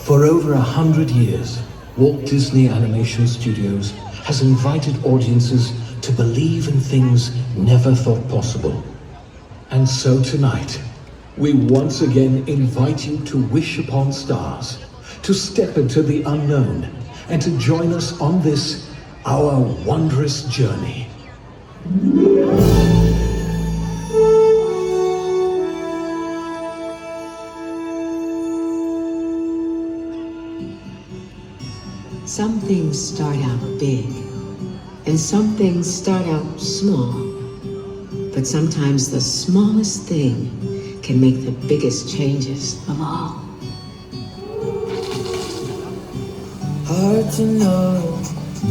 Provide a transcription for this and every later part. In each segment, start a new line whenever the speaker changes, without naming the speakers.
For over 100 years, Walt Disney Animation Studios has invited audiences to believe in things never thought possible. And so tonight, we once again invite you to wish upon stars, to step into the unknown, and to join us on this, our wondrous journey.
Some things start out big, and some things start out small. But sometimes the smallest thing can make the biggest changes of all.
Hard to know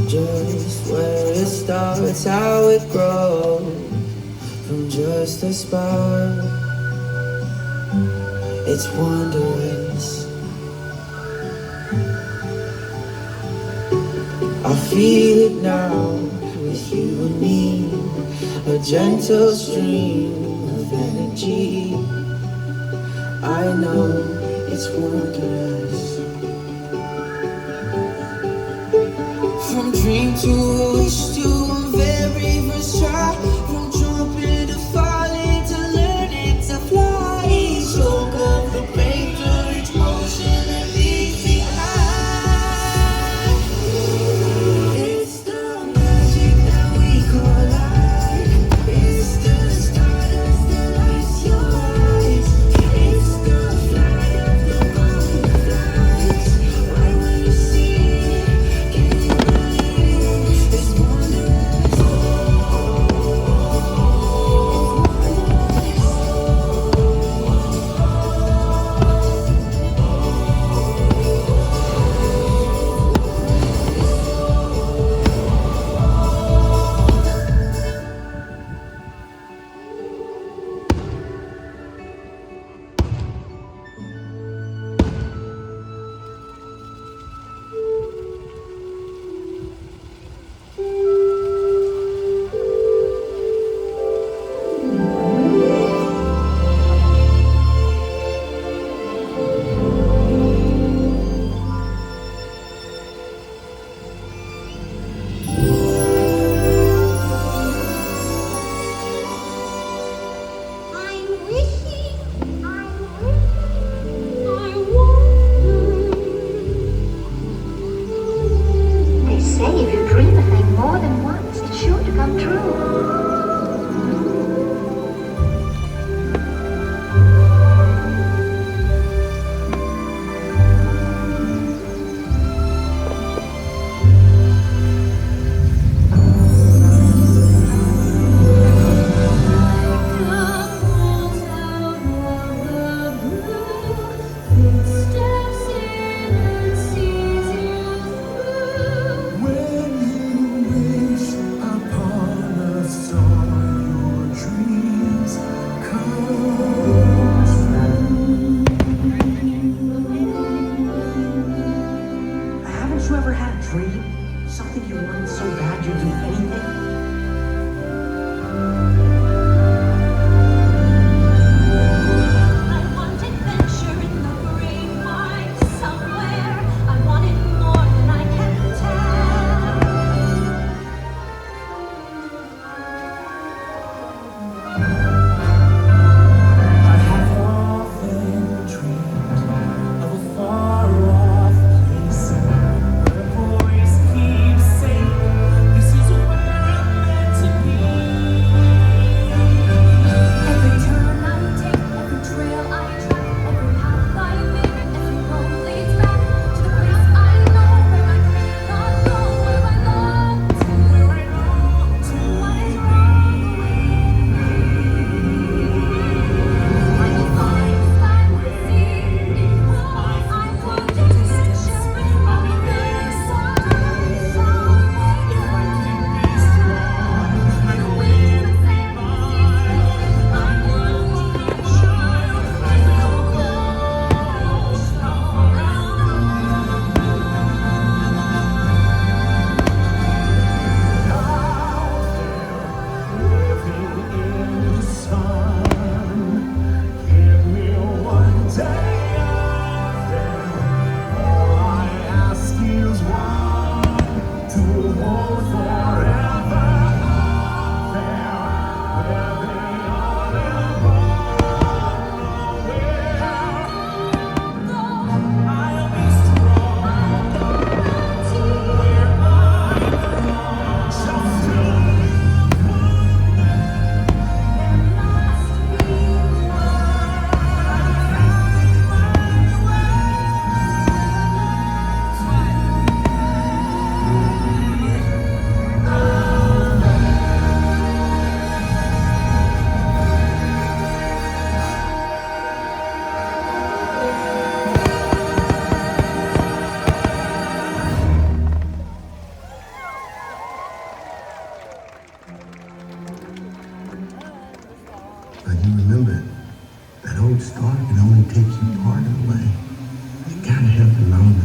just where it starts, how it grows from just a spark. It's wondrous. I feel it now with you and me, a gentle stream of energy. I know it's wondrous. From dream to wish to a very first try, from jumping to falling to learning to fly. Stroke of the paper, each motion that leaves me high. It's the magic that we call life. It's the stardust that lights your eyes. It's the fly of the butterflies. Right when you see it, can you believe it?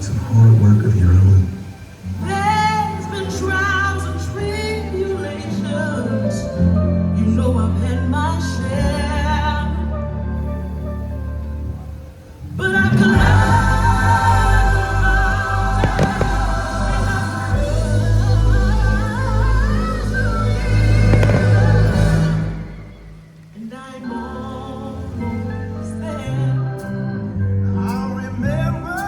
had some hard work of your own.
There's been trials and tribulations. You know I've had my share. But I and I'm almost there. I remember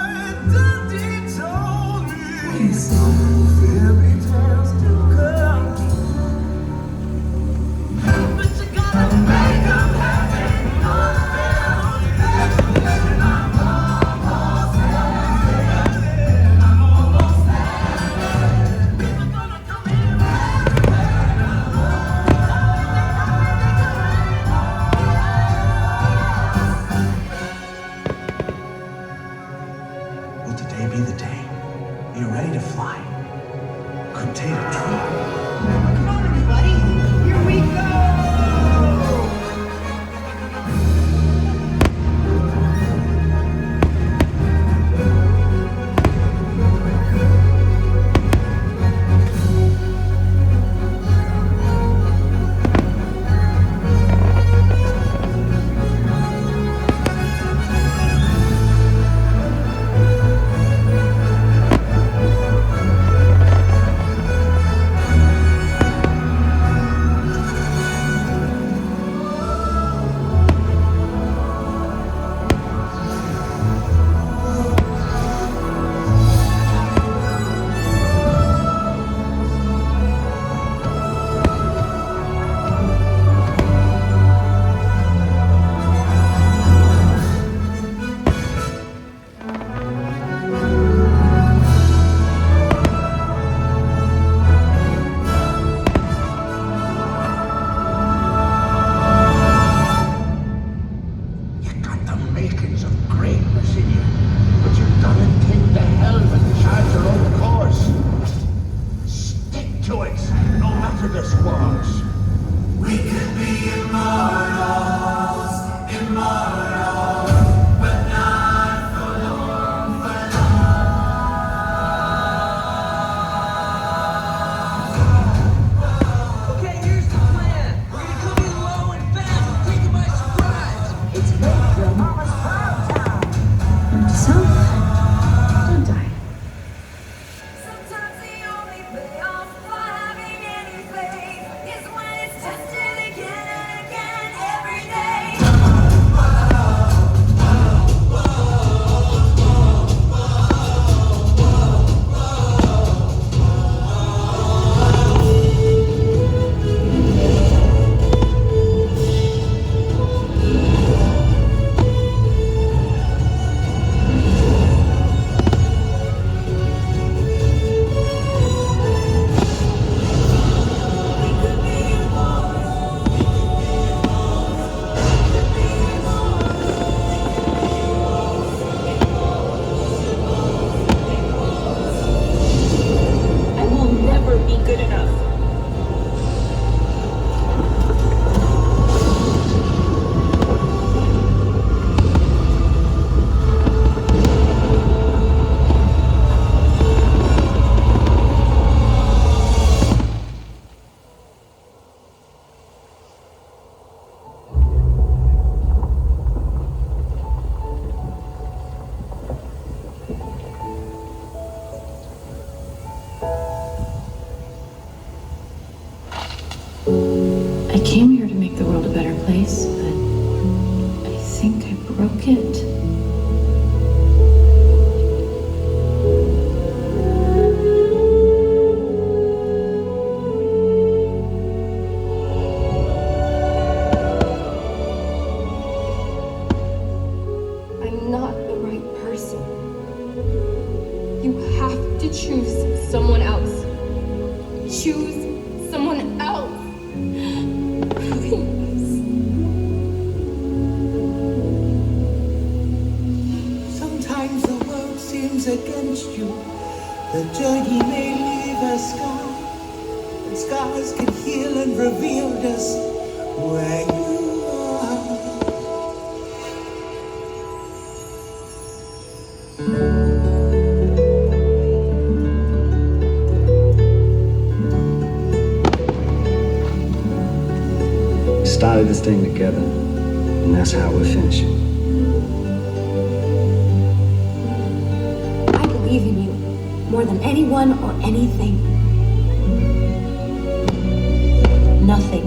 Daddy told me fairy tales do come true. But you gotta make them happen. People gonna come in.
Will today be the day? Are you ready to fly? Could take a trip.
Come on, everybody. Here we go.
You got the makings of greatness in you, but you gotta take the helm and chart your own course. Stick to it, no matter the squalls.
We could be immortals, immortal, but not for long, for long. Okay, here's the plan. We're gonna come in low and fast, take it by surprise.
It's make your mama's proud time.
So, don't die.
Sometimes the only payoff for having any faith is when it's tested again and again every day.
I will never be good enough.
I came here to make the world a better place, but I think I broke it.
I'm not the right person. You have to choose someone else. Choose someone else. Please.
Sometimes the world seems against you. The journey may leave a scar, but scars can heal and reveal just where you are.
started this thing together, and that's how we're finishing.
I believe in you more than anyone or anything. Nothing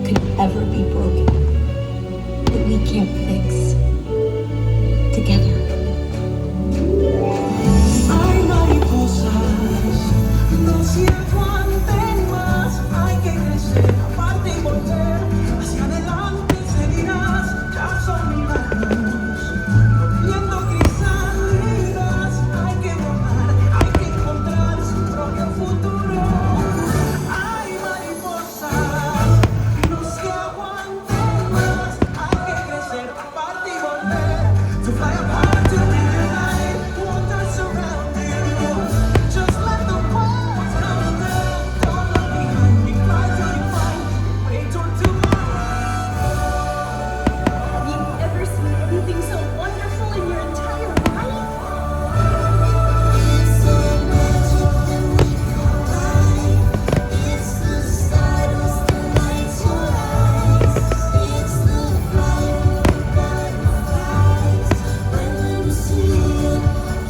could ever be broken that we can't fix together.
Hay mariposas, no se aguanten más, hay que crecer, aparte y volver, hacia adelante seguirás, ya son milagros, viendo crisálidas, hay que volar, hay que encontrar su propio futuro. Hay mariposas, no se aguanten más, hay que crecer, aparte y volver, to fly apart to be alive, water surround you, just let the walls come down, don't look behind me, fly till you find, wait toward tomorrow.
Have you ever seen anything so wonderful in your entire life?
It's so magic and we come alive. It's the stars that light your eyes. It's the flight of the butterflies. When you see it,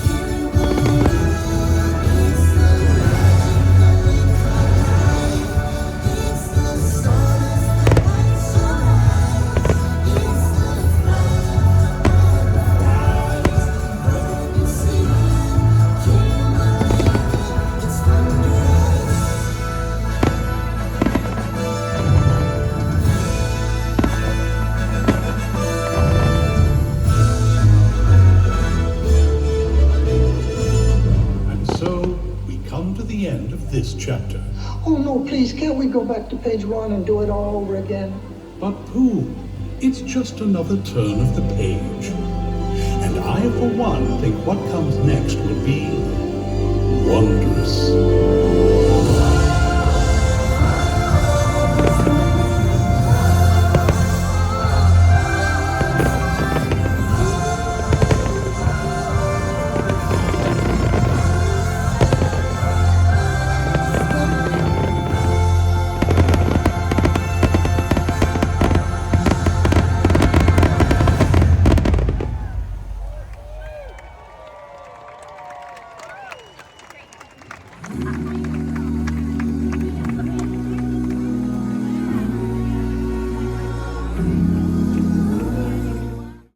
can't believe it. It's the magic that we come alive. It's the stars that light your eyes. It's the flight of the butterflies. When you see it, can't believe it. It's wondrous.
And so we come to the end of this chapter.
Oh no, please, can't we go back to page 1 and do it all over again?
But Pooh, it's just another turn of the page. And I, for one, think what comes next will be wondrous.